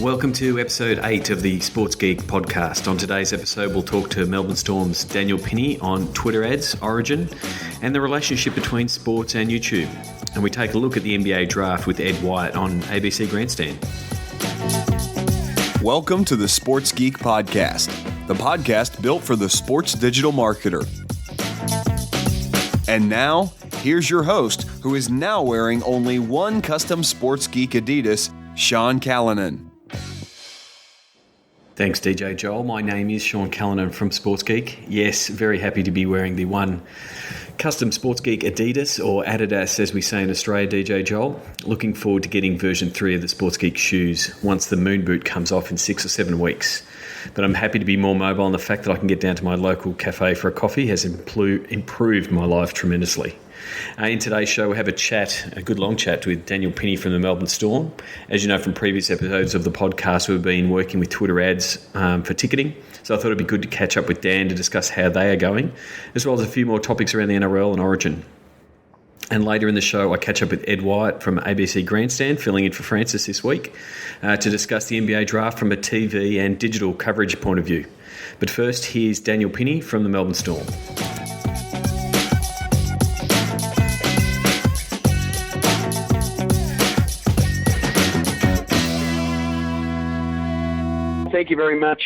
Welcome to episode 8 of the Sports Geek podcast. On today's episode, we'll talk to Melbourne Storm's Daniel Pinney on Twitter ads, Origin, and the relationship between sports and YouTube. And we take a look at the NBA draft with Ed White on ABC Grandstand. Welcome to the Sports Geek podcast, the podcast built for the sports digital marketer. And now, here's your host, who is now wearing only one custom Sports Geek Adidas, Sean Callanan. Thanks, DJ Joel. My name is Sean Callanan from Sports Geek. Yes, very happy to be wearing the one custom Sports Geek Adidas, or Adidas as we say in Australia, DJ Joel. Looking forward to getting version 3 of the Sports Geek shoes once the moon boot comes off in 6 or 7 weeks. But I'm happy to be more mobile, and the fact that I can get down to my local cafe for a coffee has improved my life tremendously. In today's show, we have a good long chat with Daniel Pinney from the Melbourne Storm. As you know from previous episodes of the podcast, we've been working with Twitter ads for ticketing. So I thought it'd be good to catch up with Dan to discuss how they are going, as well as a few more topics around the NRL and Origin. And later in the show, I catch up with Ed White from ABC Grandstand, filling in for Francis this week, to discuss the NBA draft from a TV and digital coverage point of view. But first, here's Daniel Pinney from the Melbourne Storm. Thank you very much,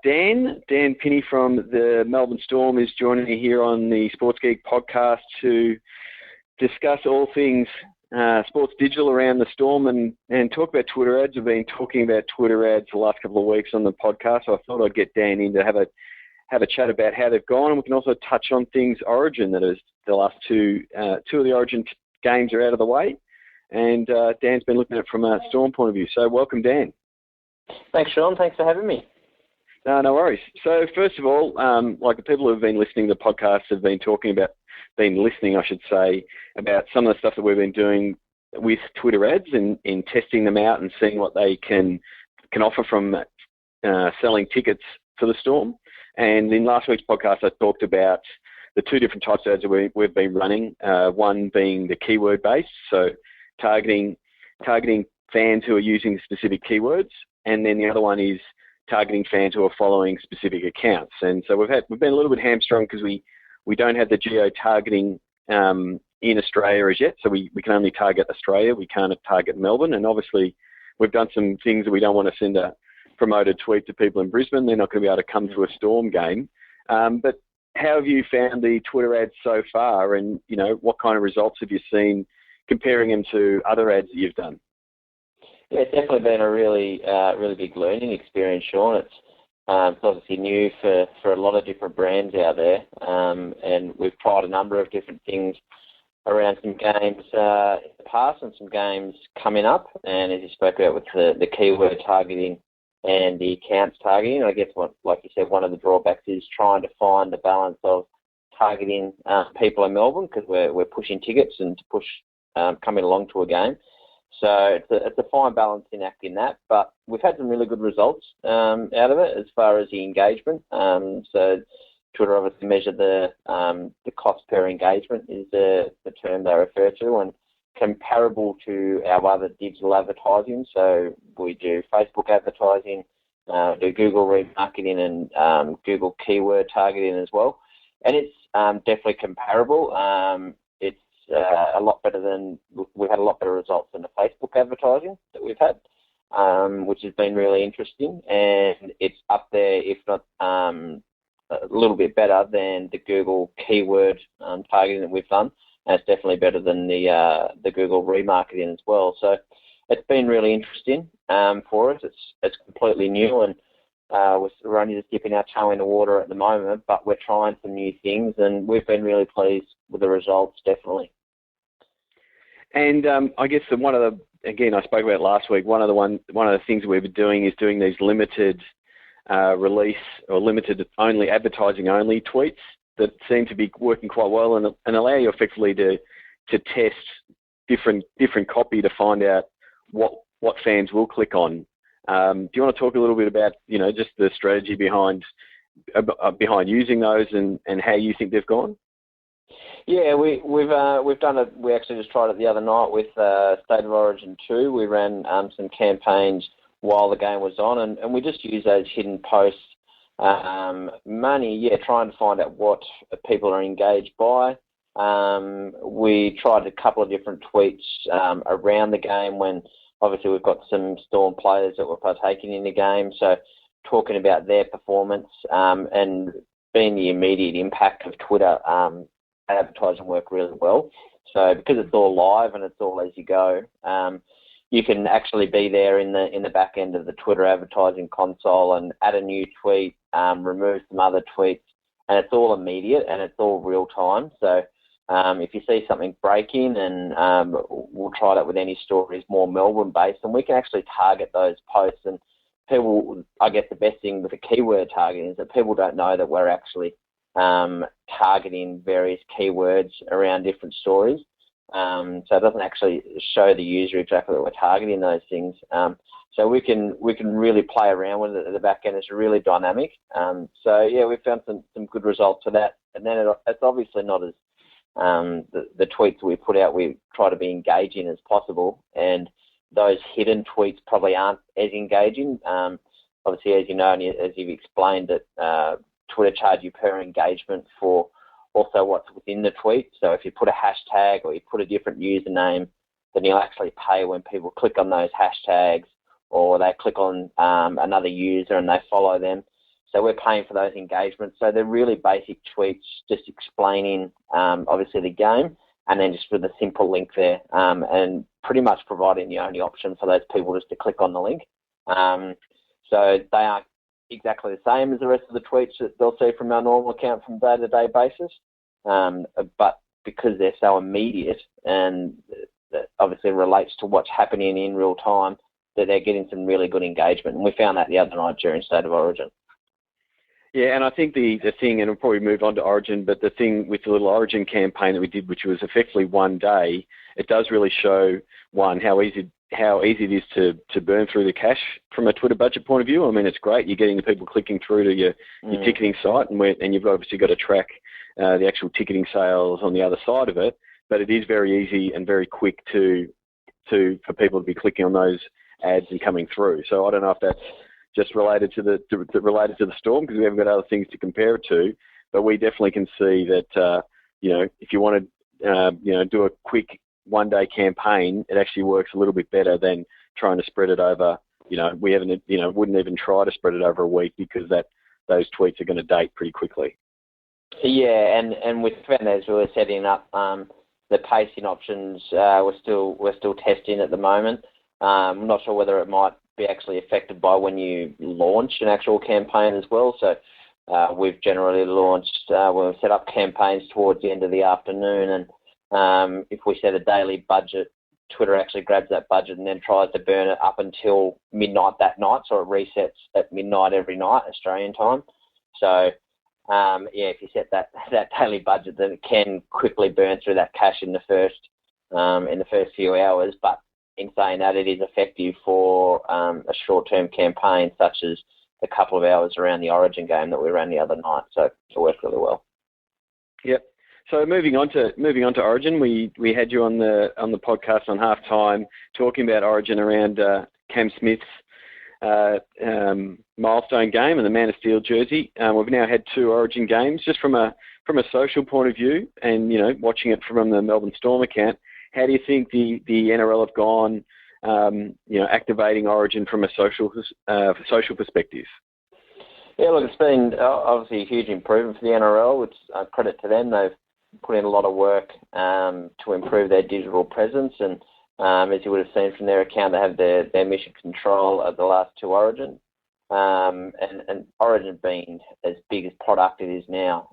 Dan. Dan Pinney from the Melbourne Storm is joining me here on the Sports Geek podcast to discuss all things sports digital around the Storm and talk about Twitter ads. We've been talking about Twitter ads the last couple of weeks on the podcast, so I thought I'd get Dan in to have a chat about how they've gone, and we can also touch on things Origin. That is, the last two of the Origin games are out of the way, and Dan's been looking at it from a Storm point of view. So welcome, Dan. Thanks, Sean. Thanks for having me. No worries. So first of all, like the people who have been listening to the podcast have been listening, I should say, about some of the stuff that we've been doing with Twitter ads and in testing them out and seeing what they can offer from selling tickets for the Storm. And in last week's podcast, I talked about the two different types of ads that we've been running. One being the keyword based, so targeting fans who are using specific keywords. And then the other one is targeting fans who are following specific accounts. And so we've been a little bit hamstrung because we don't have the geo-targeting in Australia as yet. So we can only target Australia. We can't target Melbourne. And obviously we've done some things that we don't want to send a promoted tweet to people in Brisbane. They're not going to be able to come to a Storm game. But how have you found the Twitter ads so far? And, you know, what kind of results have you seen comparing them to other ads that you've done? Yeah, it's definitely been a really big learning experience, Sean. It's obviously new for a lot of different brands out there, and we've tried a number of different things around some games in the past and some games coming up. And as you spoke about with the keyword targeting and the accounts targeting, I guess like you said, one of the drawbacks is trying to find the balance of targeting people in Melbourne, because we're pushing tickets and to push coming along to a game. So it's a fine balancing act in that, but we've had some really good results out of it as far as the engagement. So Twitter obviously measure the cost per engagement is the term they refer to, and comparable to our other digital advertising. So we do Facebook advertising, do Google remarketing, and Google keyword targeting as well. And it's definitely comparable. A lot better we've had a lot better results than the Facebook advertising that we've had, which has been really interesting, and it's up there, if not a little bit better than the Google keyword targeting that we've done, and it's definitely better than the Google remarketing as well. So it's been really interesting for us. It's completely new, and we're only just dipping our toe in the water at the moment, but we're trying some new things, and we've been really pleased with the results, definitely. And I guess I spoke about last week. One of the things we've been doing is doing these limited release or limited only advertising only tweets that seem to be working quite well and allow you effectively to test different copy to find out what fans will click on. Do you want to talk a little bit about, you know, just the strategy behind using those and how you think they've gone? Yeah, we've done it. We actually just tried it the other night with State of Origin 2. We ran some campaigns while the game was on, and we just use those hidden posts, trying to find out what people are engaged by. We tried a couple of different tweets around the game when obviously we've got some Storm players that were partaking in the game, so talking about their performance and being the immediate impact of Twitter, advertising worked really well. So because it's all live and it's all as you go, you can actually be there in the back end of the Twitter advertising console and add a new tweet, remove some other tweets, and it's all immediate and it's all real time. So if you see something breaking, and we'll try that with any stories more Melbourne based, and we can actually target those posts. And people, I guess the best thing with the keyword targeting is that people don't know that we're actually targeting various keywords around different stories. So it doesn't actually show the user exactly that we're targeting those things. So we can really play around with it at the back end. It's really dynamic. We found some good results for that. And then it's obviously not as the tweets we put out, we try to be engaging as possible, and those hidden tweets probably aren't as engaging. Obviously, as you know, and as you've explained, that Twitter charge you per engagement for also what's within the tweet. So if you put a hashtag or you put a different username, then you'll actually pay when people click on those hashtags or they click on another user and they follow them. So we're paying for those engagements. So they're really basic tweets, just explaining obviously the game, and then just with a simple link there, and pretty much providing the only option for those people just to click on the link. So they aren't exactly the same as the rest of the tweets that they'll see from our normal account from day-to-day basis, but because they're so immediate and that obviously relates to what's happening in real time, that they're getting some really good engagement. And we found that the other night during State of Origin. Yeah, and I think the thing, and we'll probably move on to Origin, but the thing with the little Origin campaign that we did, which was effectively one day, it does really show, one, how easy it is to burn through the cash from a Twitter budget point of view. I mean, it's great. You're getting the people clicking through to your ticketing site, and you've obviously got to track the actual ticketing sales on the other side of it, but it is very easy and very quick for people to be clicking on those ads and coming through. So I don't know if that's just related to the Storm, because we haven't got other things to compare it to, but we definitely can see that if you want to do a quick one-day campaign, it actually works a little bit better than trying to spread it over. We haven't wouldn't even try to spread it over a week, because those tweets are going to date pretty quickly. Yeah, and we found as we were setting up the pacing options, we're still testing at the moment. I'm not sure whether it might be actually affected by when you launch an actual campaign as well. So we've generally launched when we set up campaigns towards the end of the afternoon, and if we set a daily budget, Twitter actually grabs that budget and then tries to burn it up until midnight that night. So it resets at midnight every night, Australian time. So if you set that daily budget, then it can quickly burn through that cash in the first few hours. But in saying that, it is effective for a short-term campaign, such as the couple of hours around the Origin game that we ran the other night. So it worked really well. Yep. So moving on to Origin, we had you on the podcast on halftime talking about Origin around Cam Smith's milestone game and the Man of Steel jersey. We've now had 2 Origin games. Just from a social point of view, and watching it from the Melbourne Storm account, how do you think the NRL have gone, activating Origin from a social perspective? Yeah, look, it's been obviously a huge improvement for the NRL, which credit to them. They've put in a lot of work to improve their digital presence, and as you would have seen from their account, they have their mission control of the last 2 Origin, and Origin being as big as product it is now.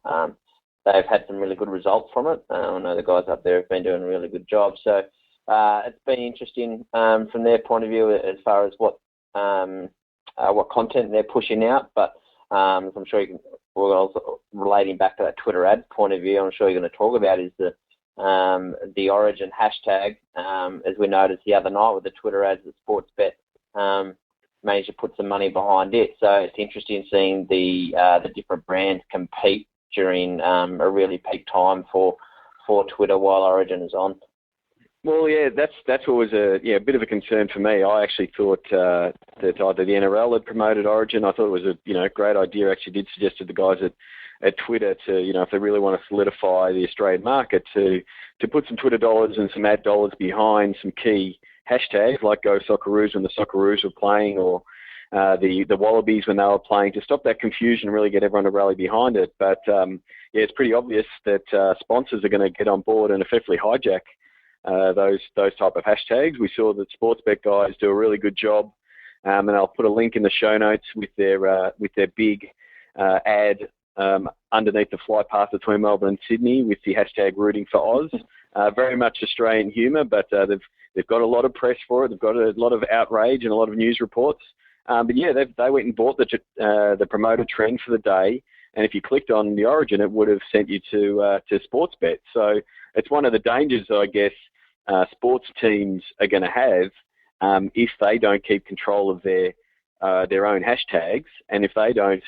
They've had some really good results from it. I know the guys up there have been doing a really good job. So it's been interesting from their point of view as far as what content they're pushing out. But as I'm sure we're also relating back to that Twitter ad point of view, I'm sure you're going to talk about is the Origin hashtag. As we noticed the other night with the Twitter ads that Sportsbet managed to put some money behind it. So it's interesting seeing the different brands compete during a really peak time for Twitter while Origin is on. Well, yeah, that's what was a bit of a concern for me. I actually thought that either the NRL had promoted Origin. I thought it was a great idea. Actually, did suggest to the guys at Twitter to if they really want to solidify the Australian market to put some Twitter dollars and some ad dollars behind some key hashtags like Go Socceroos when the Socceroos were playing, or the Wallabies when they were playing, to stop that confusion and really get everyone to rally behind it. But it's pretty obvious that sponsors are going to get on board and effectively hijack those type of hashtags. We saw that Sportsbet guys do a really good job, and I'll put a link in the show notes with their big ad underneath the flight path between Melbourne and Sydney with the hashtag rooting for Oz. Very much Australian humour, but they've got a lot of press for it. They've got a lot of outrage and a lot of news reports. But yeah, they went and bought the promoted trend for the day, and if you clicked on the Origin, it would have sent you to Sportsbet. So it's one of the dangers, I guess, sports teams are going to have if they don't keep control of their own hashtags, and if they don't,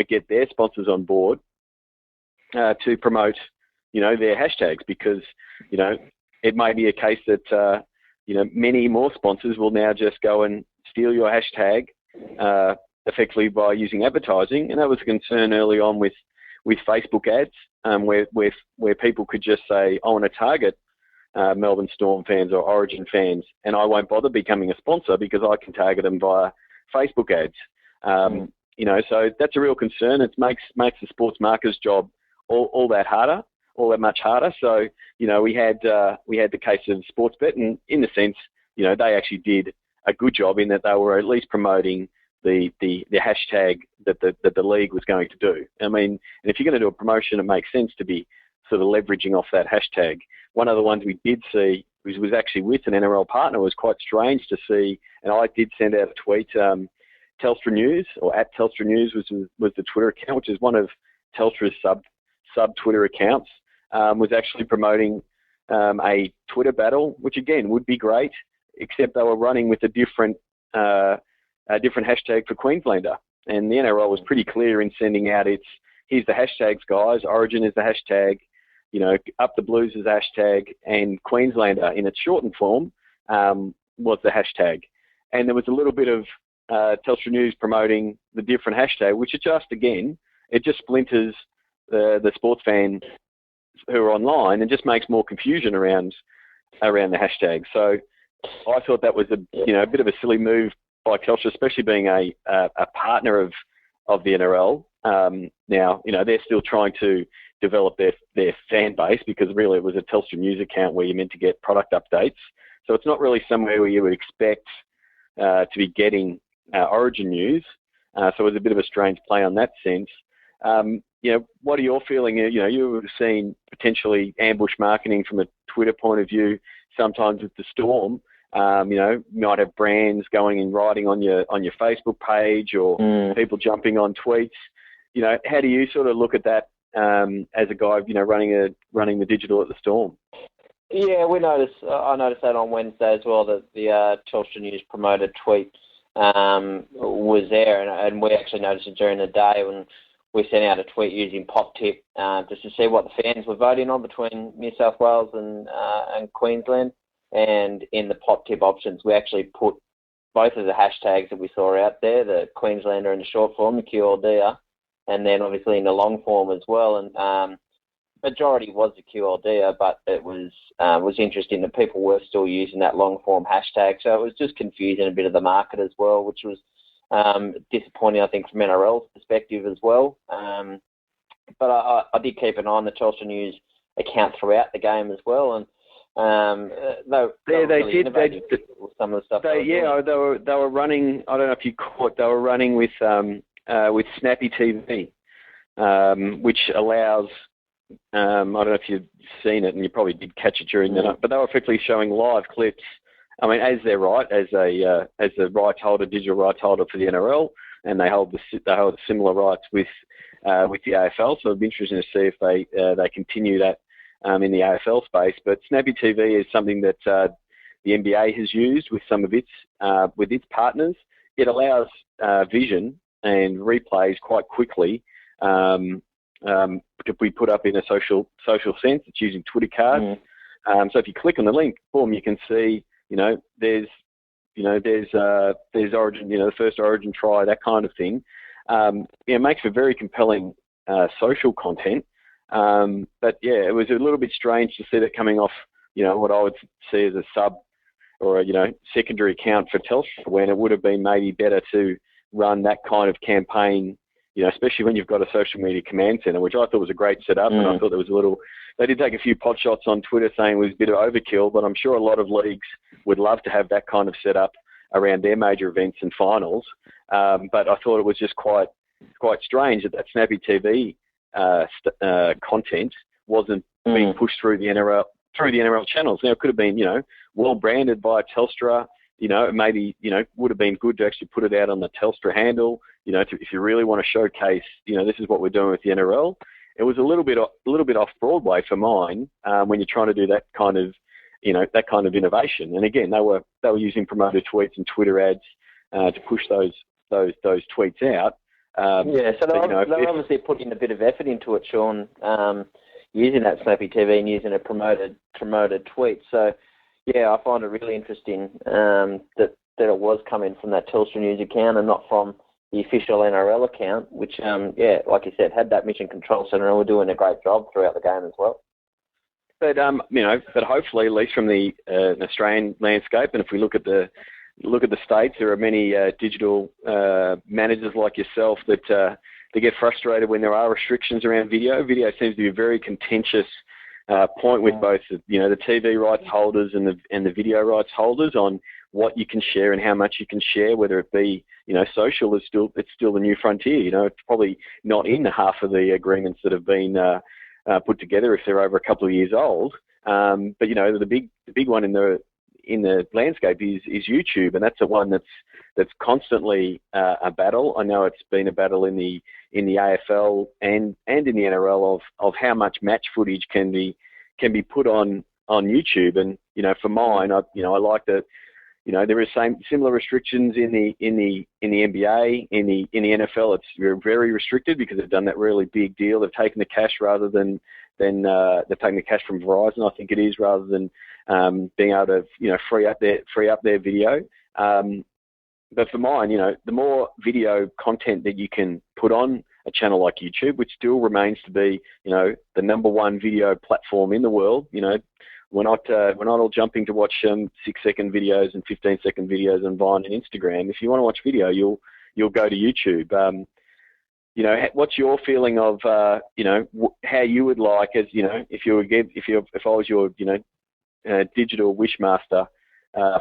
get their sponsors on board to promote, their hashtags, because, it may be a case that, many more sponsors will now just go and steal your hashtag effectively by using advertising. And that was a concern early on with Facebook ads, where people could just say, I want to target Melbourne Storm fans or Origin fans, and I won't bother becoming a sponsor because I can target them via Facebook ads. So that's a real concern. It makes the sports marketer's job all that much harder. So, we had the case of Sportsbet, and in the sense, they actually did a good job in that they were at least promoting the hashtag that the league was going to do. I mean, and if you're going to do a promotion, it makes sense to be sort of leveraging off that hashtag. One of the ones we did see was actually with an NRL partner. Was quite strange to see, and I did send out a tweet. Telstra News, or at Telstra News, was the Twitter account, which is one of Telstra's sub Twitter accounts, was actually promoting a Twitter battle, which again would be great, except they were running with a different hashtag for Queenslander. And the NRL was pretty clear in sending out here's the hashtags, guys. Origin is the hashtag, Up the Blues is the hashtag, and Queenslander in its shortened form was the hashtag. And there was a little bit of Telstra News promoting the different hashtag, which it just splinters the sports fans who are online and just makes more confusion around the hashtag. So I thought that was a bit of a silly move by Telstra, especially being a partner of the NRL. Now, they're still trying to develop their fan base, because really it was a Telstra News account where you're meant to get product updates. So it's not really somewhere where you would expect to be getting Origin news. So it was a bit of a strange play on that sense. What are your feeling? You've seen potentially ambush marketing from a Twitter point of view sometimes with the Storm. You might have brands going and writing on your Facebook page, or people jumping on tweets. How do you sort of look at that as a guy, running the digital at the Storm? Yeah, I noticed that on Wednesday as well, that the Telstra News promoted tweet was there, and we actually noticed it during the day when we sent out a tweet using Pop Tip just to see what the fans were voting on between New South Wales and Queensland. And in the Pop Tip options, we actually put both of the hashtags that we saw out there, the Queenslander in the short form, the QLDer, and then obviously in the long form as well. And majority was the QLDer, but it was interesting that people were still using that long form hashtag. So it was just confusing a bit of the market as well, which was disappointing, I think, from NRL's perspective as well. But I did keep an eye on the Telstra News account throughout the game as well, and they did some of the stuff. They were running. I don't know if you caught. They were running with Snappy TV, which allows. I don't know if you've seen it, and you probably did catch it during the night. But they were effectively showing live clips. I mean, as their right, as a rights holder, digital rights holder for the NRL, and they hold similar rights with the AFL. So it'd be interesting to see if they continue that in the AFL space. But Snappy TV is something that the NBA has used with some of its partners. It allows vision and replays quite quickly to be put up in a social sense. It's using Twitter cards. So if you click on the link, boom, you can see, there's Origin, the first Origin try, that kind of thing. It makes for very compelling social content. But yeah, it was a little bit strange to see that coming off, what I would see as a sub or a, secondary account for Telstra, when it would have been maybe better to run that kind of campaign, especially when you've got a social media command center, which I thought was a great setup. And I thought there was they did take a few pot shots on Twitter saying it was a bit of overkill, but I'm sure a lot of leagues would love to have that kind of setup around their major events and finals. But I thought it was just quite strange that Snappy TV content wasn't being pushed through the NRL channels. Now, it could have been, well branded by Telstra. Maybe, would have been good to actually put it out on the Telstra handle, if you really want to showcase, this is what we're doing with the NRL. It was a little bit off Broadway for mine, when you're trying to do that kind of, that kind of innovation. And again, they were using promoted tweets and Twitter ads to push those tweets out. So they're obviously putting a bit of effort into it, Sean, using that Snappy TV and using a promoted tweet. So, yeah, I find it really interesting that it was coming from that Telstra News account and not from the official NRL account, which, like you said, had that mission control center and were doing a great job throughout the game as well. But but hopefully, at least from the Australian landscape, and if we look at the States, there are many digital managers like yourself that they get frustrated when there are restrictions around video. Video seems to be a very contentious point with both the TV rights holders and the video rights holders on what you can share and how much you can share, whether it be social it's still the new frontier. It's probably not in half of the agreements that have been put together if they're over a couple of years old. But the big one in the landscape is YouTube, and that's the one that's constantly a battle. I know it's been a battle in the AFL and in the NRL of how much match footage can be put on YouTube. And for mine, I like that. There is similar restrictions in the NBA, in the NFL. It's very restricted because they've done that really big deal. They've taken the cash rather than they've taken the cash from Verizon, I think it is, rather than being able to free up their video. But for mine, the more video content that you can put on a channel like YouTube, which still remains to be the number one video platform in the world. We're not all jumping to watch 6-second videos and 15-second videos on Vine and Instagram. If you want to watch video, you'll go to YouTube. What's your feeling of how you would like, as if I was your digital wishmaster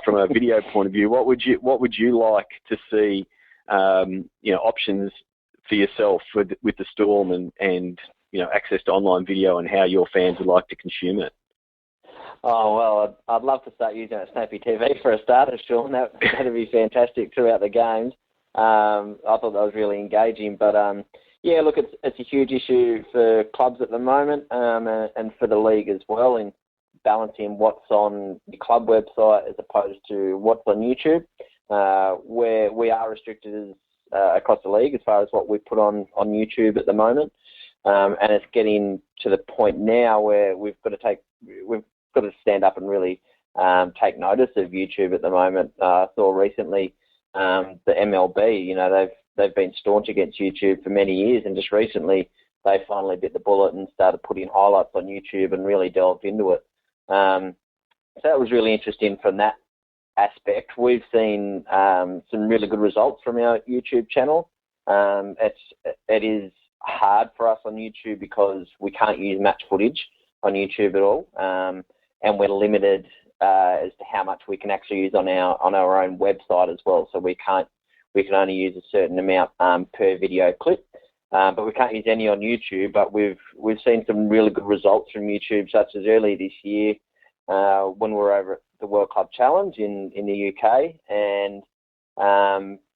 from a video point of view, what would you like to see options for yourself with the Storm and access to online video and how your fans would like to consume it? Oh, well, I'd love to start using that Snappy TV for a starter, Sean. That'd be fantastic throughout the games. I thought that was really engaging. But, look, it's a huge issue for clubs at the moment and for the league as well in balancing what's on the club website as opposed to what's on YouTube, where we are restricted across the league as far as what we put on YouTube at the moment. And it's getting to the point now where we've got to stand up and really take notice of YouTube at the moment. I saw recently the MLB, they've been staunch against YouTube for many years, and just recently they finally bit the bullet and started putting highlights on YouTube and really delved into it. So that was really interesting from that aspect. We've seen some really good results from our YouTube channel. It is hard for us on YouTube because we can't use match footage on YouTube at all. And we're limited as to how much we can actually use on our own website as well. So we can only use a certain amount per video clip, but we can't use any on YouTube. But we've seen some really good results from YouTube, such as early this year when we were over at the World Club Challenge in the UK, and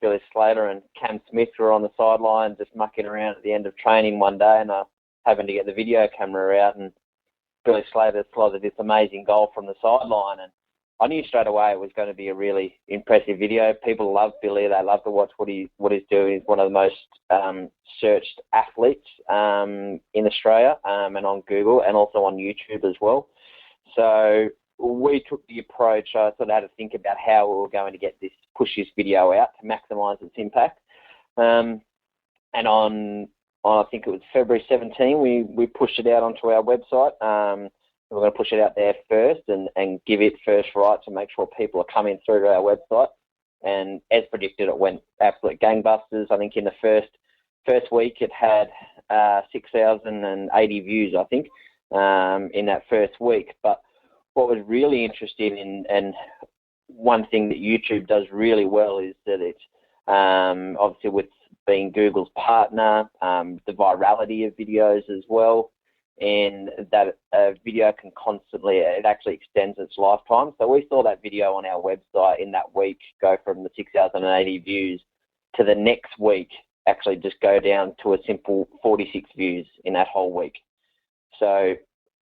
Billy Slater and Cam Smith were on the sideline just mucking around at the end of training one day, and having to get the video camera out, and Billy Slater slotted this amazing goal from the sideline, and I knew straight away it was going to be a really impressive video. People love Billy; they love to watch what he's doing. He's one of the most searched athletes in Australia, and on Google, and also on YouTube as well. So we took the approach, I sort of had to think about how we were going to push this video out to maximise its impact. And on I think it was February 17, we pushed it out onto our website. We're going to push it out there first and give it first right to make sure people are coming through to our website. And as predicted, it went absolute gangbusters. I think in the first week it had 6,080 views, I think, in that first week. But what was really interesting, and one thing that YouTube does really well, is that it's obviously with being Google's partner, the virality of videos as well, and that a video can it actually extends its lifetime. So we saw that video on our website in that week go from the 6,080 views to the next week actually just go down to a simple 46 views in that whole week. So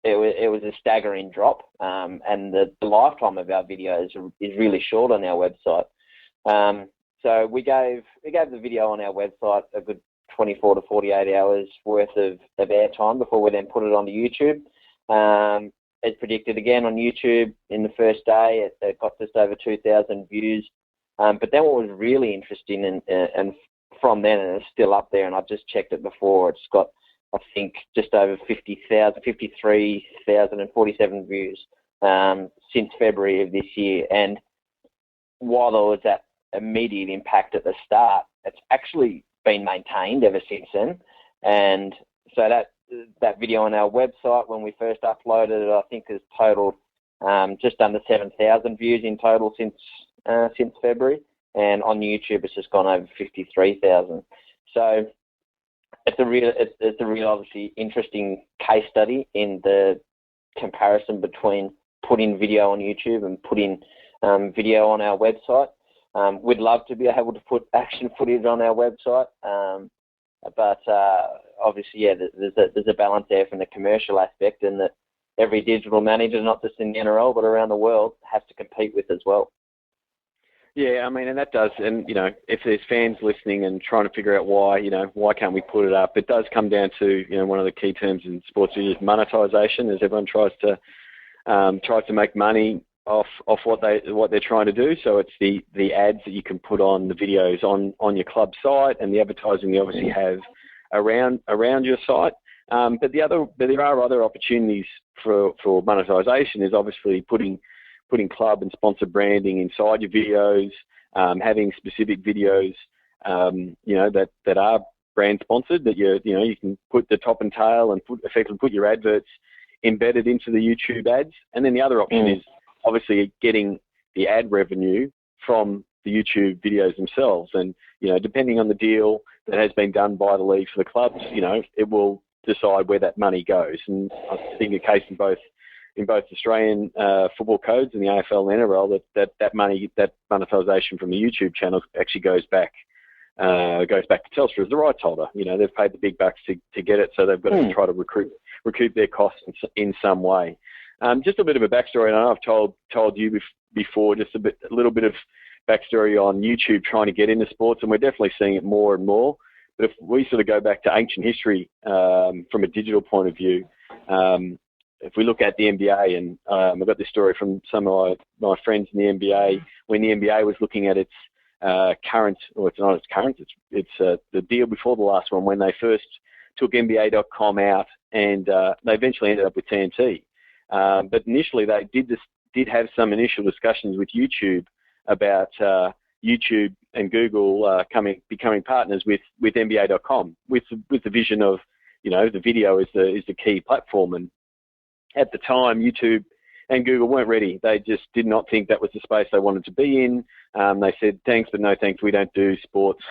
it was a staggering drop, and the lifetime of our videos is really short on our website. So we gave the video on our website a good 24 to 48 hours worth of airtime before we then put it onto YouTube. As predicted again on YouTube, in the first day it got just over 2,000 views. But then what was really interesting, and from then, and it's still up there, and I've just checked it before, it's got, I think, just over 53,047 views since February of this year. And while there was that immediate impact at the start, it's actually been maintained ever since then. And so that video on our website, when we first uploaded it, I think has totaled just under 7,000 views in total since February. And on YouTube, it's just gone over 53,000. So it's a real obviously interesting case study in the comparison between putting video on YouTube and putting video on our website. We'd love to be able to put action footage on our website, but obviously, yeah, there's a balance there from the commercial aspect, and that every digital manager, not just in the NRL but around the world, has to compete with as well. Yeah, I mean, and that does, and if there's fans listening and trying to figure out why can't we put it up, it does come down to one of the key terms in sports is monetization, as everyone tries to make money off what they're trying to do. So it's the ads that you can put on the videos on your club site, and the advertising you obviously have around your site. But there are other opportunities for monetization. Is obviously putting club and sponsor branding inside your videos, having specific videos, that are brand sponsored, that you can put the top and tail and effectively put your adverts embedded into the YouTube ads. And then the other option is obviously getting the ad revenue from the YouTube videos themselves. And, depending on the deal that has been done by the league for the clubs, it will decide where that money goes. And I think the case in both Australian football codes and the AFL and NRL, that money, that monetization from the YouTube channel actually goes back to Telstra as the rights holder. They've paid the big bucks to get it, so they've got to try to recoup their costs in some way. Just a bit of a backstory, and I know I've told you before, just a little bit of backstory on YouTube trying to get into sports, and we're definitely seeing it more and more. But if we sort of go back to ancient history from a digital point of view, if we look at the NBA, and I've got this story from some of my friends in the NBA, when the NBA was looking at its current, or it's not its current, it's the deal before the last one, when they first took NBA.com out, and they eventually ended up with TNT. But initially they did have some initial discussions with YouTube about YouTube and Google becoming partners with NBA.com, with the vision of the video is the key platform. And at the time, YouTube and Google weren't ready. They just did not think that was the space they wanted to be in. They said, thanks, but no thanks. We don't do sports.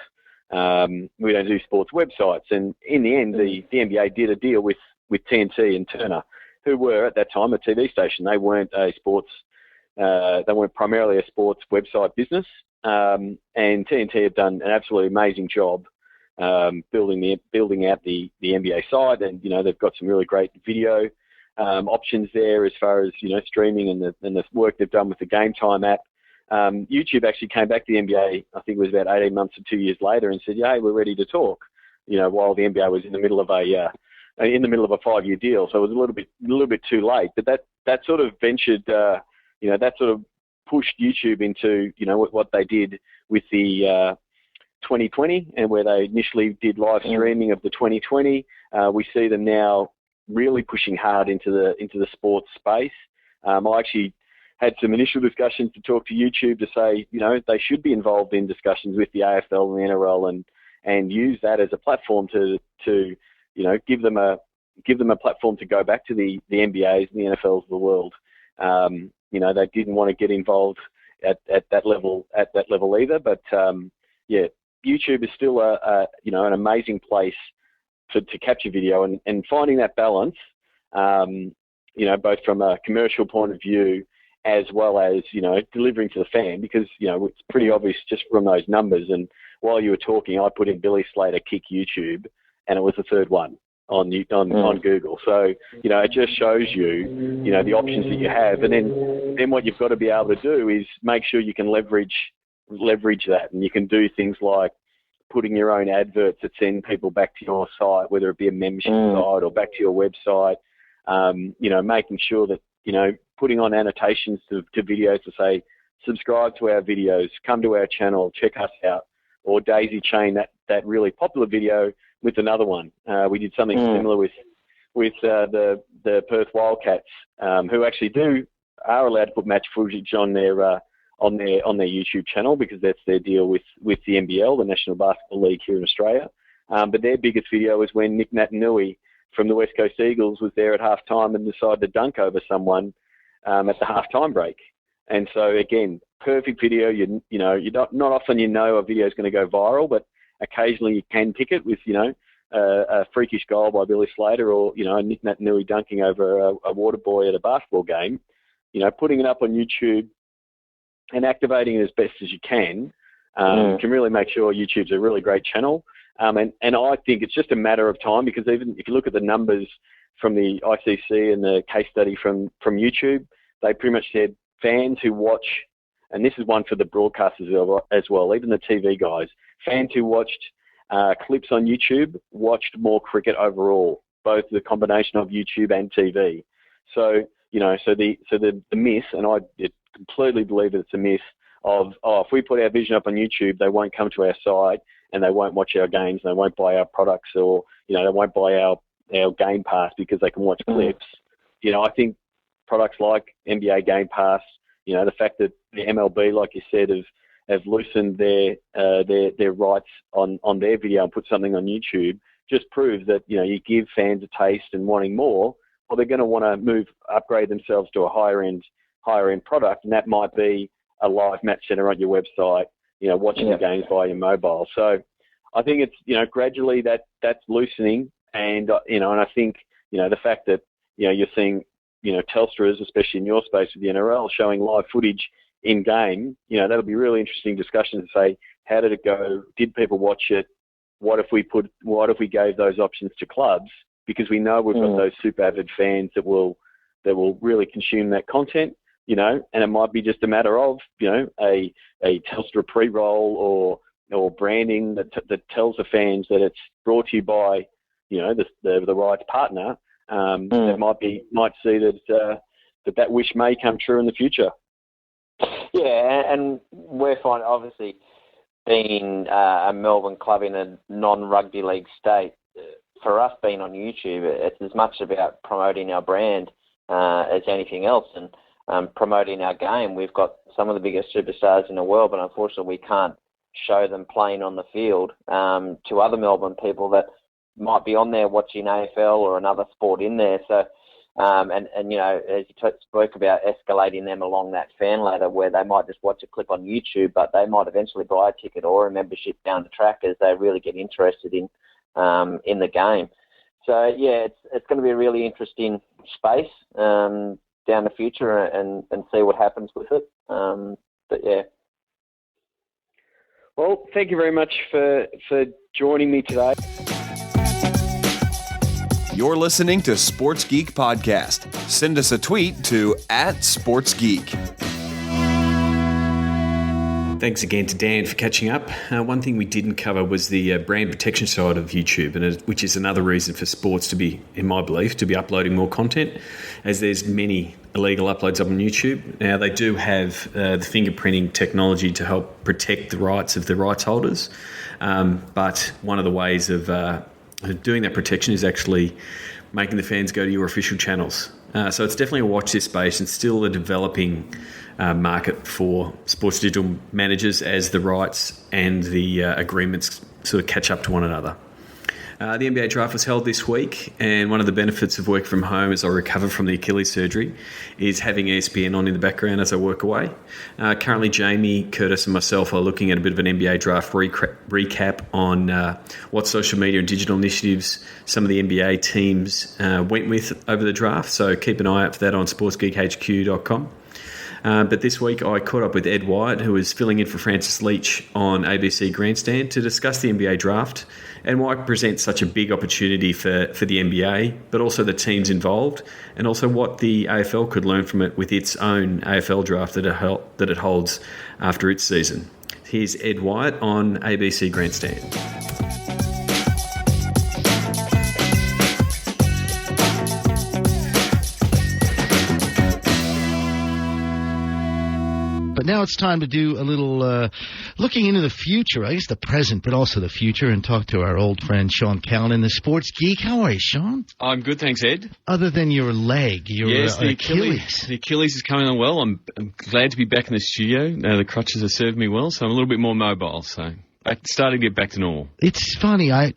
We don't do sports websites. And in the end, the NBA did a deal with TNT and Turner, who were at that time a TV station. They weren't they weren't primarily a sports website business. And TNT have done an absolutely amazing job building out the NBA side, and they've got some really great video options there as far as streaming and the work they've done with the Game Time app. YouTube actually came back to the NBA, I think it was about 18 months or 2 years later, and said, "Yeah, hey, we're ready to talk." While the NBA was in the middle of a in the middle of a 5-year deal, so it was a little bit too late. But that sort of ventured, that sort of pushed YouTube into, what they did with the 2020, and where they initially did live streaming of the 2020. We see them now really pushing hard into the sports space. I actually had some initial discussions to talk to YouTube to say, they should be involved in discussions with the AFL and the NRL and use that as a platform to give them a platform to go back to the NBAs and the NFLs of the world. They didn't want to get involved at that level either, but YouTube is still an amazing place to capture video, and finding that balance, both from a commercial point of view as well as, delivering to the fan, because, it's pretty obvious just from those numbers. And while you were talking, I put in Billy Slater kick YouTube, and it was the third one on Google. So, it just shows you, the options that you have. And then what you've got to be able to do is make sure you can leverage that. And you can do things like putting your own adverts that send people back to your site, whether it be a membership site or back to your website, making sure that, putting on annotations to videos to say, subscribe to our videos, come to our channel, check us out, or daisy chain that really popular video with another one. We did something similar with the Perth Wildcats, who actually are allowed to put match footage on their YouTube channel, because that's their deal with the NBL, the National Basketball League here in Australia. But their biggest video was when Nick Natanui from the West Coast Eagles was there at halftime and decided to dunk over someone at the halftime break. And so again, perfect video. Not often a video is going to go viral, but occasionally you can pick it with a freakish goal by Billy Slater, or Nick Natanui dunking over a water boy at a basketball game. Putting it up on YouTube and activating it as best as you can really make sure YouTube's a really great channel. And I think it's just a matter of time, because even if you look at the numbers from the ICC and the case study from YouTube, they pretty much said fans who watch, and this is one for the broadcasters as well, even the TV guys, fans who watched clips on YouTube watched more cricket overall, both the combination of YouTube and TV. So, the myth, and I completely believe that it's a myth of, if we put our vision up on YouTube, they won't come to our site and they won't watch our games, and they won't buy our products, or, they won't buy our Game Pass because they can watch clips. I think products like NBA Game Pass, the fact that the MLB, like you said, have loosened their rights on their video and put something on YouTube, just proves that, you give fans a taste and wanting more, or they're going to want to upgrade themselves to a higher end product, and that might be a live match center on your website, watching the games via your mobile. So I think it's, gradually that's loosening, and I think, the fact that, you're seeing, Telstra's, especially in your space with the NRL, showing live footage in game, that'll be really interesting discussions to say, how did it go? Did people watch it? What if we gave those options to clubs? Because we know we've got those super avid fans that will really consume that content, and it might be just a matter of, a Telstra pre-roll or branding that tells the fans that it's brought to you by, the right partner. That might see that wish may come true in the future. Yeah, and we're finding, obviously, being a Melbourne club in a non-rugby league state, for us being on YouTube, it's as much about promoting our brand as anything else, and promoting our game. We've got some of the biggest superstars in the world, but unfortunately we can't show them playing on the field to other Melbourne people that might be on there watching AFL or another sport in there. So, and as you spoke about, escalating them along that fan ladder, where they might just watch a clip on YouTube, but they might eventually buy a ticket or a membership down the track as they really get interested in the game. So yeah, it's going to be a really interesting space down the future, and see what happens with it. But yeah. Well, thank you very much for joining me today. You're listening to Sports Geek Podcast. Send us a tweet to @SportsGeek. Thanks again to Dan for catching up. One thing we didn't cover was the brand protection side of YouTube, which is another reason for sports to be, in my belief, to be uploading more content, as there's many illegal uploads up on YouTube. Now, they do have the fingerprinting technology to help protect the rights of the rights holders, but one of the ways of doing that protection is actually making the fans go to your official channels. So it's definitely a watch this space, and still a developing market for sports digital managers as the rights and the agreements sort of catch up to one another. The NBA draft was held this week, and one of the benefits of work from home as I recover from the Achilles surgery is having ESPN on in the background as I work away. Currently, Jamie, Curtis and myself are looking at a bit of an NBA draft recap on what social media and digital initiatives some of the NBA teams went with over the draft, so keep an eye out for that on sportsgeekhq.com. But this week I caught up with Ed Wyatt, who is filling in for Francis Leach on ABC Grandstand, to discuss the NBA draft and why it presents such a big opportunity for the NBA, but also the teams involved, and also what the AFL could learn from it with its own AFL draft that it holds after its season. Here's Ed Wyatt on ABC Grandstand. But now it's time to do a little looking into the future, I guess the present, but also the future, and talk to our old friend Sean Callanan, the sports geek. How are you, Sean? I'm good, thanks, Ed. Other than your leg, your the Achilles. The Achilles is coming on well. I'm glad to be back in the studio. The crutches have served me well, so I'm a little bit more mobile, so starting to get back to normal. It's funny. I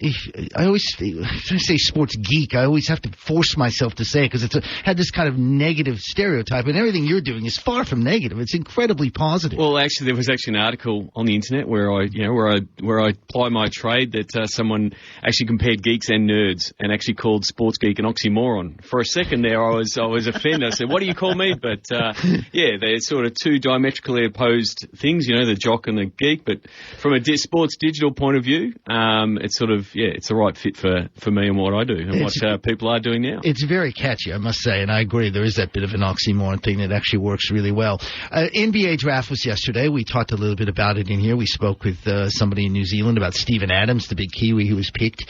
always, when I say sports geek, I always have to force myself to say it because it's had this kind of negative stereotype, and everything you're doing is far from negative. It's incredibly positive. Well, actually, there was an article on the internet where I apply my trade that someone actually compared geeks and nerds and actually called sports geek an oxymoron. For a second there, I was offended. I said, "What do you call me?" But they're sort of two diametrically opposed things. The jock and the geek. But from a sports digital point of view, it's sort of, it's the right fit for me and what I do and what people are doing now. It's very catchy, I must say, and I agree. There is that bit of an oxymoron thing that actually works really well. NBA draft was yesterday. We talked a little bit about it in here. We spoke with somebody in New Zealand about Steven Adams, the big Kiwi who was picked.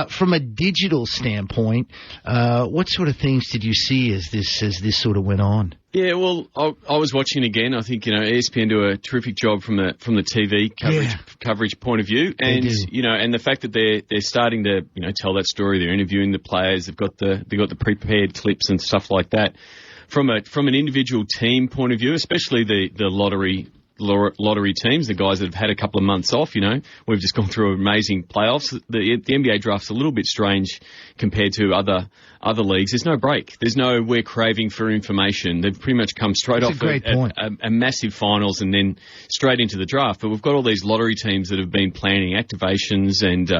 From a digital standpoint, what sort of things did you see as this sort of went on? Yeah, well, I was watching again. I think ESPN do a terrific job from the TV coverage point of view, and and the fact that they're starting to tell that story. They're interviewing the players. They've got the prepared clips and stuff like that. From an individual team point of view, especially the lottery teams, the guys that have had a couple of months off, we've just gone through amazing playoffs. The NBA draft's a little bit strange compared to other leagues. There's no break. There's no we're craving for information. They've pretty much come straight off a massive finals and then straight into the draft. But we've got all these lottery teams that have been planning activations and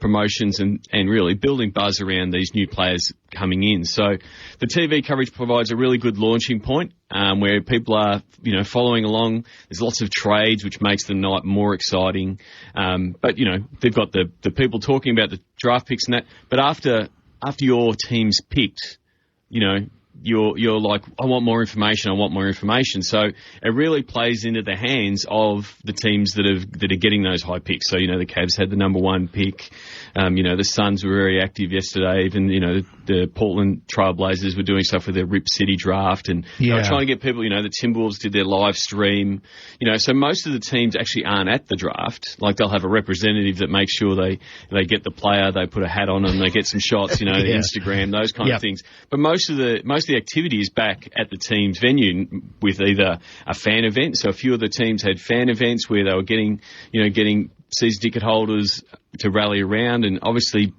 promotions and really building buzz around these new players coming in. So the TV coverage provides a really good launching point where people are, following along. There's lots of trades, which makes the night more exciting. But they've got the people talking about the draft picks and that. But after your team's picked, you're like, I want more information. So it really plays into the hands of the teams that are getting those high picks. So, the Cavs had the number one pick. The Suns were very active yesterday. Even, the Portland Trailblazers were doing stuff with their Rip City draft. And they were trying to get people, the Timberwolves did their live stream. So most of the teams actually aren't at the draft. Like, they'll have a representative that makes sure they get the player, they put a hat on and they get some shots, Instagram, those kind of things. But most of the activity is back at the team's venue with either a fan event. So a few of the teams had fan events where they were getting season ticket holders to rally around, and obviously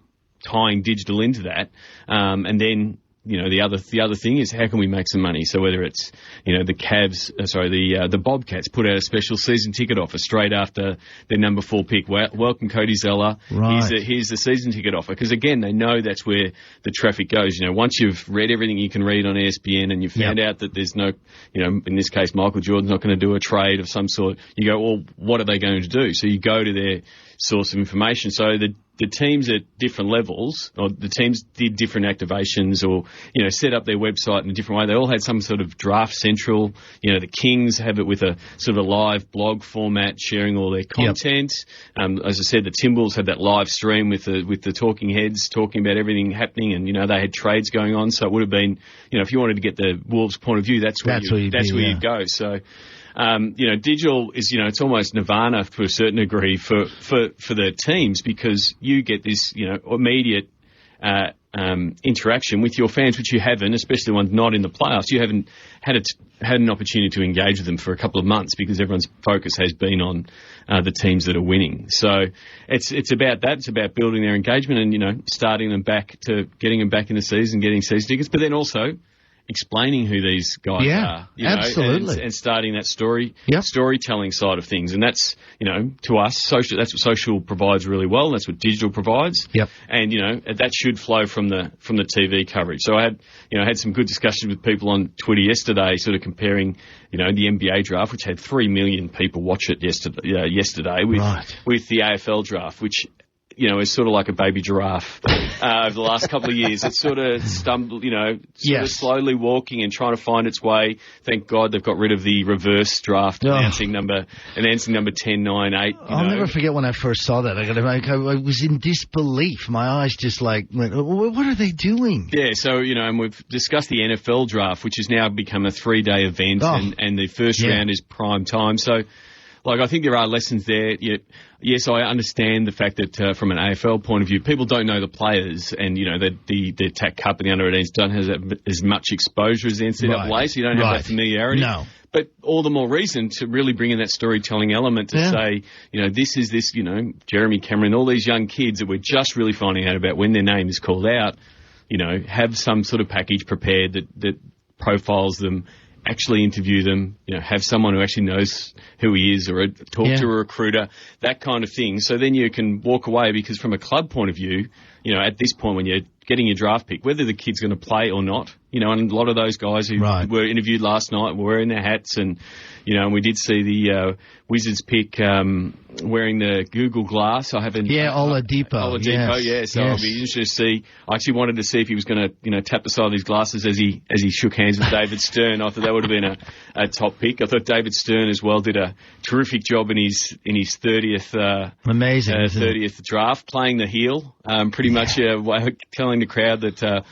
tying digital into that. And then the other thing is, how can we make some money? So whether it's, the Cavs, the Bobcats put out a special season ticket offer straight after their number 4 pick. Welcome Cody Zeller. Right. Here's the season ticket offer. Because again, they know that's where the traffic goes. Once you've read everything you can read on ESPN and you found out that there's no, in this case, Michael Jordan's not going to do a trade of some sort, you go, well, what are they going to do? So you go to their source of information. So the teams at different levels, or the teams did different activations, or set up their website in a different way. They all had some sort of draft central. The Kings have it with a sort of a live blog format, sharing all their content. Yep. As I said, the Timberwolves had that live stream with the talking heads talking about everything happening, and they had trades going on. So it would have been, if you wanted to get the Wolves' point of view, that's where you'd go. So. Digital is, it's almost nirvana to a certain degree for the teams, because you get this, immediate interaction with your fans, which you haven't, especially ones not in the playoffs. You haven't had an opportunity to engage with them for a couple of months, because everyone's focus has been on the teams that are winning. So it's about that. It's about building their engagement and, starting them back to getting them back in the season, getting season tickets, but then also explaining who these guys are, absolutely, and starting that storytelling side of things, and that's to us, that's what social provides really well. That's what digital provides, and that should flow from the TV coverage. So I had some good discussions with people on Twitter yesterday, sort of comparing the NBA draft, which had 3 million people watch it yesterday with the AFL draft, which is sort of like a baby giraffe over the last couple of years. It's sort of stumbled, sort of slowly walking and trying to find its way. Thank God they've got rid of the reverse draft announcing number 10, 9, 8. I'll never forget when I first saw that. I was in disbelief. My eyes just went, what are they doing? Yeah, so, and we've discussed the NFL draft, which has now become a 3-day event, and the first round is prime time. So, I think there are lessons there. Yes, I understand the fact that from an AFL point of view, people don't know the players, and the TAC Cup and the under-18s don't have as much exposure as the NCAA, so you don't have that familiarity. No. But all the more reason to really bring in that storytelling element to say, this is this, Jeremy Cameron, all these young kids that we're just really finding out about when their name is called out, have some sort of package prepared that profiles them, actually interview them, have someone who actually knows who he is, or talk to a recruiter, that kind of thing. So then you can walk away, because from a club point of view, at this point when you're getting your draft pick, whether the kid's going to play or not, and a lot of those guys who were interviewed last night were wearing their hats, and we did see the Wizards pick wearing the Google Glass. I haven't. Yeah, Oladipo. So I'll be interested to see. I actually wanted to see if he was going to, tap the side of his glasses as he shook hands with David Stern. I thought that would have been a top pick. I thought David Stern as well did a terrific job in his 30th amazing 30th draft, playing the heel, pretty much telling the crowd that.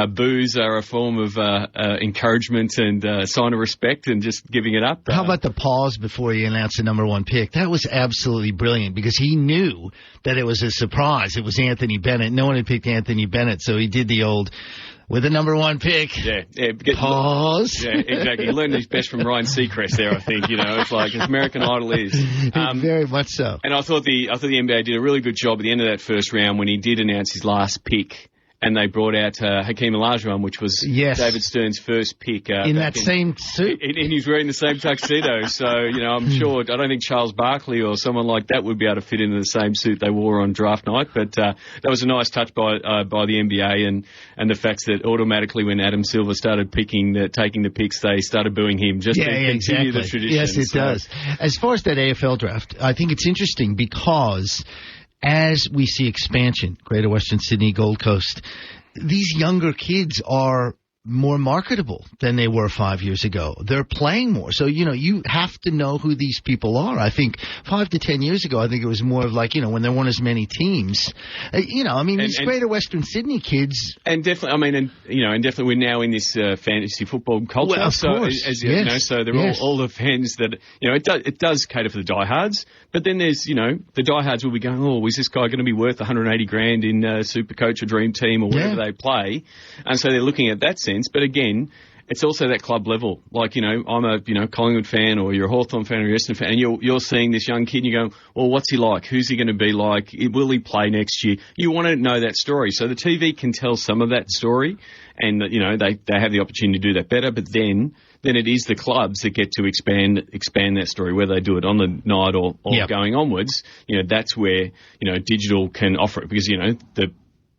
Boos are a form of encouragement and sign of respect, and just giving it up. How about the pause before he announced the number 1 pick? That was absolutely brilliant, because he knew that it was a surprise. It was Anthony Bennett. No one had picked Anthony Bennett, so he did the old, with the number 1 pick. Pause. Yeah, exactly. He learned his best from Ryan Seacrest there, I think. It's like as American Idol is. Very much so. And I thought the NBA did a really good job at the end of that first round when he did announce his last pick. And they brought out Hakeem Olajuwon, which was David Stern's first pick. In that same suit. And he was wearing the same tuxedo. So, I'm sure, I don't think Charles Barkley or someone like that would be able to fit into the same suit they wore on draft night. But that was a nice touch by the NBA, and the fact that automatically when Adam Silver started taking the picks, they started booing him just to continue the tradition. Yes, it does. As far as that AFL draft, I think it's interesting because as we see expansion, Greater Western Sydney, Gold Coast, these younger kids are more marketable than they were 5 years ago. They're playing more. So, you have to know who these people are. I think 5 to 10 years ago, I think it was more of like, when there weren't as many teams. These Greater Western Sydney kids. And definitely, and definitely we're now in this fantasy football culture. Well, of course. So they're all the fans that, it does cater for the diehards. But then there's, the diehards will be going, oh, is this guy going to be worth 180 grand in Supercoach or Dream Team or whatever they play? And so they're looking at that sense. But again, it's also that club level. Like, I'm a, Collingwood fan, or you're a Hawthorn fan or a Essendon fan, and you're seeing this young kid and you're going, well, what's he like? Who's he going to be like? Will he play next year? You want to know that story. So the TV can tell some of that story, and, they have the opportunity to do that better. But then it is the clubs that get to expand that story, whether they do it on the night or going onwards. That's where, digital can offer it, because,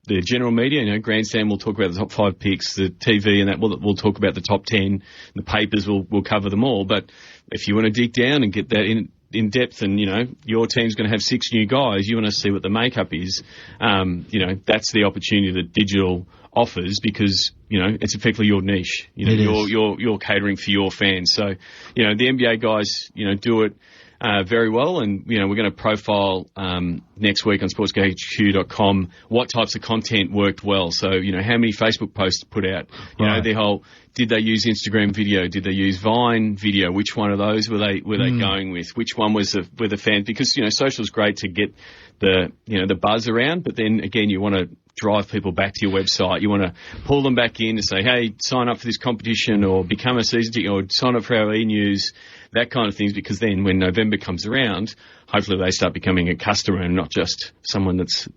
the general media, Grandstand will talk about the top 5 picks, the TV and that we'll talk about the top 10, the papers will cover them all. But if you want to dig down and get that in depth and, your team's going to have 6 new guys, you want to see what the makeup is, that's the opportunity that digital offers because, it's effectively your niche. You're catering for your fans. So, the NBA guys, do it very well, and we're going to profile next week on sportsgeekhq.com what types of content worked well. So how many Facebook posts put out, the whole, did they use Instagram video, did they use Vine video, which one of those were they going with, which one was with the fans, because social is great to get the buzz around, but then again you want to drive people back to your website. You want to pull them back in to say, hey, sign up for this competition or become a season ticket or sign up for our e-news, that kind of things, because then when November comes around, hopefully they start becoming a customer and not just someone that's,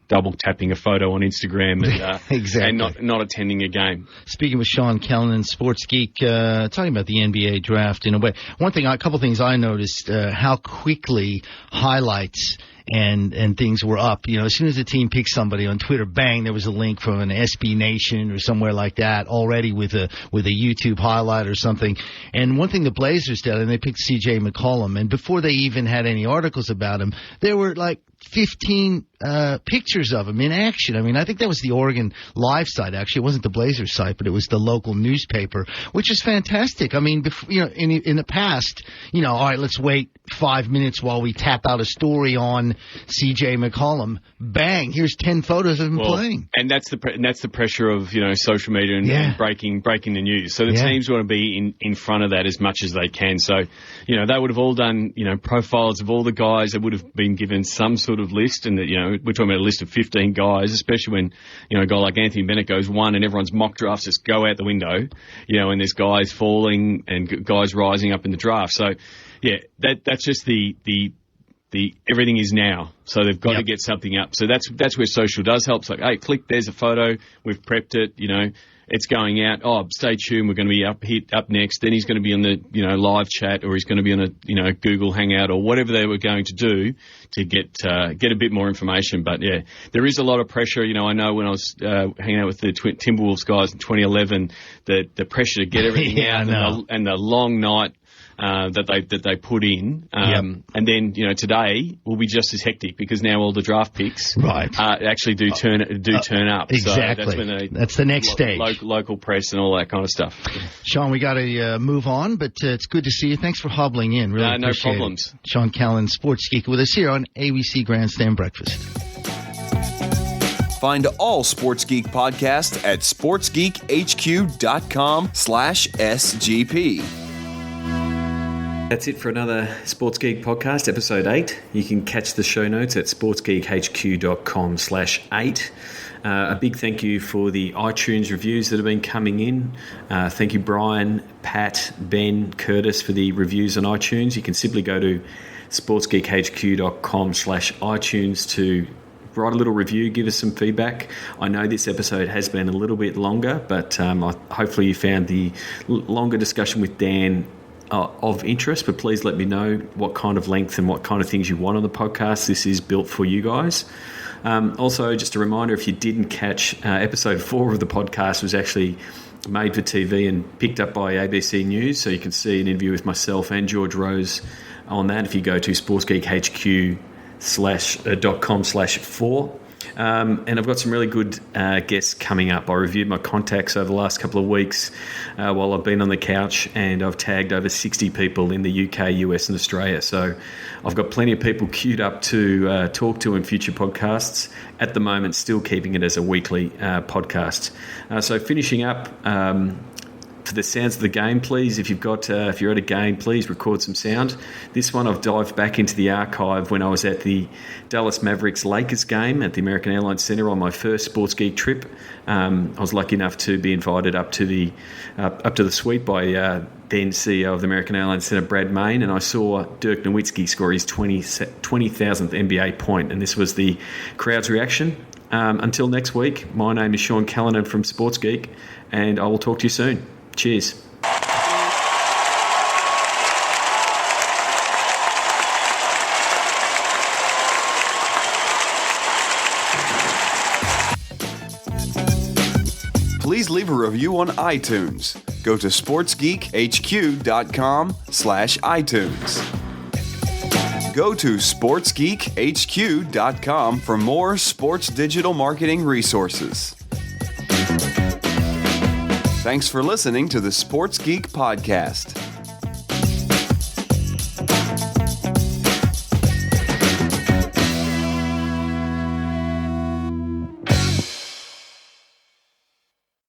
double tapping a photo on Instagram and, exactly. and not attending a game. Speaking with Sean Callanan, Sports Geek, talking about the NBA draft in a way. A couple things I noticed, how quickly highlights and things were up. As soon as the team picked somebody on Twitter, bang, there was a link from an SB Nation or somewhere like that already with a YouTube highlight or something. And one thing the Blazers did, and they picked C.J. McCollum, and before they even had any articles about him, there were like 15 pictures of him in action. I mean, I think that was the Oregon Live site, actually. It wasn't the Blazers site, but it was the local newspaper, which is fantastic. I mean, in the past, all right, let's wait 5 minutes while we tap out a story on C.J. McCollum. Bang, here's 10 photos of him playing. And that's the pressure of, social media and breaking the news. So the teams want to be in front of that as much as they can. So, they would have all done, profiles of all the guys that would have been given some sort of list, and that, we're talking about a list of 15 guys, especially when, a guy like Anthony Bennett goes 1 and everyone's mock drafts just go out the window, and there's guys falling and guys rising up in the draft. So, that's just the everything is now. So they've got to get something up. So that's where social does help. It's like, hey, click, there's a photo, we've prepped it, it's going out. Oh, stay tuned, we're going to be up next. Then he's going to be on the, live chat, or he's going to be on a, Google Hangout or whatever they were going to do to get a bit more information. But there is a lot of pressure. I know when I was hanging out with the Timberwolves guys in 2011, the pressure to get everything out and the long night that they put in, and then today will be just as hectic because now all the draft picks actually do turn up. Exactly, so that's the next stage. Local press and all that kind of stuff. Sean, we got to move on, but it's good to see you. Thanks for hobbling in. Really no problems. It. Sean Callanan, Sports Geek, with us here on ABC Grandstand Breakfast. Find all Sports Geek podcasts at sportsgeekhq.com/SGP. That's it for another Sports Geek podcast, episode 8. You can catch the show notes at sportsgeekhq.com/8. A big thank you for the iTunes reviews that have been coming in. Thank you, Brian, Pat, Ben, Curtis, for the reviews on iTunes. You can simply go to sportsgeekhq.com/iTunes to write a little review, give us some feedback. I know this episode has been a little bit longer, but hopefully you found the longer discussion with Dan of interest, but please let me know what kind of length and what kind of things you want on the podcast. This is built for you guys. Also, just a reminder, if you didn't catch, episode 4 of the podcast was actually made for TV and picked up by ABC News, so you can see an interview with myself and George Rose on that if you go to sportsgeekhq.com/4. And I've got some really good guests coming up. I reviewed my contacts over the last couple of weeks while I've been on the couch, and I've tagged over 60 people in the UK, US and Australia. So I've got plenty of people queued up to talk to in future podcasts. At the moment, still keeping it as a weekly podcast. So finishing up, for the sounds of the game, please, if you're at a game, please record some sound. This one I've dived back into the archive when I was at the Dallas Mavericks Lakers game at the American Airlines Center on my first Sports Geek trip. I was lucky enough to be invited up to the suite by then CEO of the American Airlines Center, Brad Main, and I saw Dirk Nowitzki score his 20,000th NBA point, and this was the crowd's reaction. Until next week, my name is Sean Callanan from Sports Geek, and I will talk to you soon. Cheers. Please leave a review on iTunes. Go to sportsgeekhq.com/iTunes. Go to sportsgeekhq.com for more sports digital marketing resources. Thanks for listening to the Sports Geek Podcast.